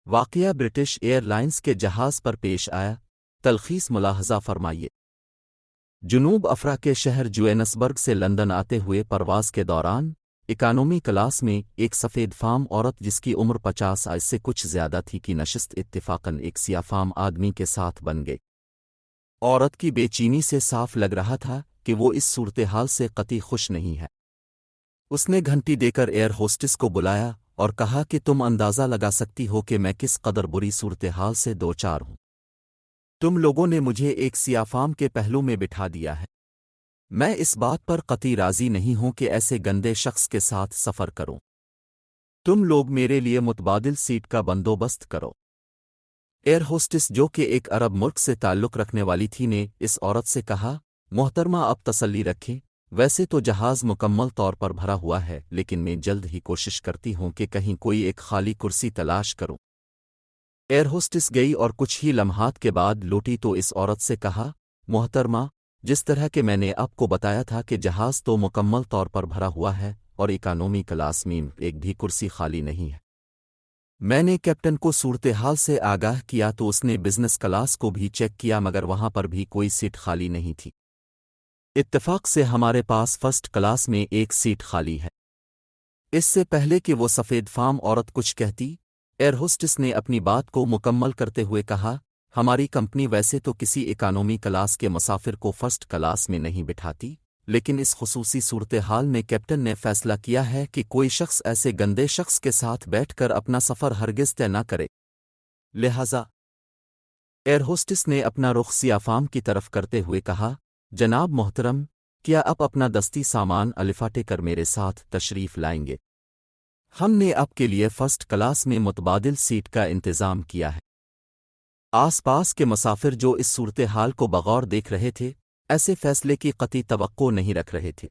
واقعہ British year lines کے جہاز پر پیش آیا۔ تلخیص ملاحظہ فرمائیے۔ جنوب افریقہ کے شہر جوہانسبرگ سے لندن آتے ہوئے پرواز کے دوران اکانومی کلاس میں ایک سفید فام عورت جس کی عمر 50 آج سے کچھ زیادہ تھی کی نشست اتفاقاً ایک سیاہ فام آدمی کے ساتھ بن گئی۔ عورت کی بے چینی سے صاف لگ رہا تھا کہ وہ اس صورتحال سے قطعی خوش نہیں ہے۔ اس نے گھنٹی دے کر ایئر ہوسٹس کو بلایا اور کہا کہ تم اندازہ لگا سکتی ہو کہ میں کس قدر بری صورتحال سے دوچار ہوں۔ تم لوگوں نے مجھے ایک سیاہ فام کے پہلو میں بٹھا دیا ہے۔ میں اس بات پر قطعی راضی نہیں ہوں کہ ایسے گندے شخص کے ساتھ سفر کروں۔ تم لوگ میرے لیے متبادل سیٹ کا بندوبست کرو۔ ایئر ہوسٹس جو کہ ایک عرب ملک سے تعلق رکھنے والی تھی نے اس عورت سے کہا، محترمہ اب تسلی رکھیں، ویسے تو جہاز مکمل طور پر بھرا ہوا ہے لیکن میں جلد ہی کوشش کرتی ہوں کہ کہیں کوئی ایک خالی کرسی تلاش کروں۔ ایئر ہوسٹس گئی اور کچھ ہی لمحات کے بعد لوٹی تو اس عورت سے کہا، محترمہ، جس طرح کہ میں نے آپ کو بتایا تھا کہ جہاز تو مکمل طور پر بھرا ہوا ہے اور اکانومی کلاس میں ایک بھی کرسی خالی نہیں ہے۔ میں نے کیپٹن کو صورتحال سے آگاہ کیا تو اس نے بزنس کلاس کو بھی چیک کیا مگر وہاں پر بھی کوئی سیٹ خالی نہیں تھی۔ اتفاق سے ہمارے پاس فرسٹ کلاس میں ایک سیٹ خالی ہے۔ اس سے پہلے کہ وہ سفید فام عورت کچھ کہتی، ایئر ہوسٹس نے اپنی بات کو مکمل کرتے ہوئے کہا، ہماری کمپنی ویسے تو کسی اکانومی کلاس کے مسافر کو فرسٹ کلاس میں نہیں بٹھاتی، لیکن اس خصوصی صورتحال میں کیپٹن نے فیصلہ کیا ہے کہ کوئی شخص ایسے گندے شخص کے ساتھ بیٹھ کر اپنا سفر ہرگز طے نہ کرے۔ لہذا ایئر ہوسٹس نے اپنا رخ سیاہ فام کی طرف کرتے ہوئے کہا، جناب محترم، کیا آپ اپنا دستی سامان الفاٹے کر میرے ساتھ تشریف لائیں گے؟ ہم نے آپ کے لیے فرسٹ کلاس میں متبادل سیٹ کا انتظام کیا ہے۔ آس پاس کے مسافر جو اس صورتحال کو بغور دیکھ رہے تھے، ایسے فیصلے کی قطعی توقع نہیں رکھ رہے تھے۔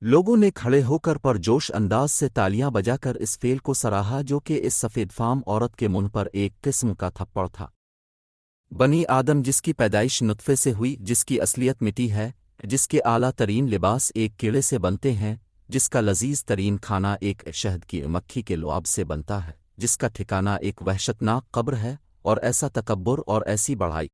لوگوں نے کھڑے ہو کر پرجوش انداز سے تالیاں بجا کر اس فعل کو سراہا جو کہ اس سفید فام عورت کے منہ پر ایک قسم کا تھپڑ تھا۔ بنی آدم جس کی پیدائش نطفے سے ہوئی، جس کی اصلیت مٹی ہے، جس کے اعلیٰ ترین لباس ایک کیڑے سے بنتے ہیں، جس کا لذیذ ترین کھانا ایک شہد کی مکھی کے لعاب سے بنتا ہے، جس کا ٹھکانہ ایک وحشتناک قبر ہے، اور ایسا تکبر اور ایسی بڑائی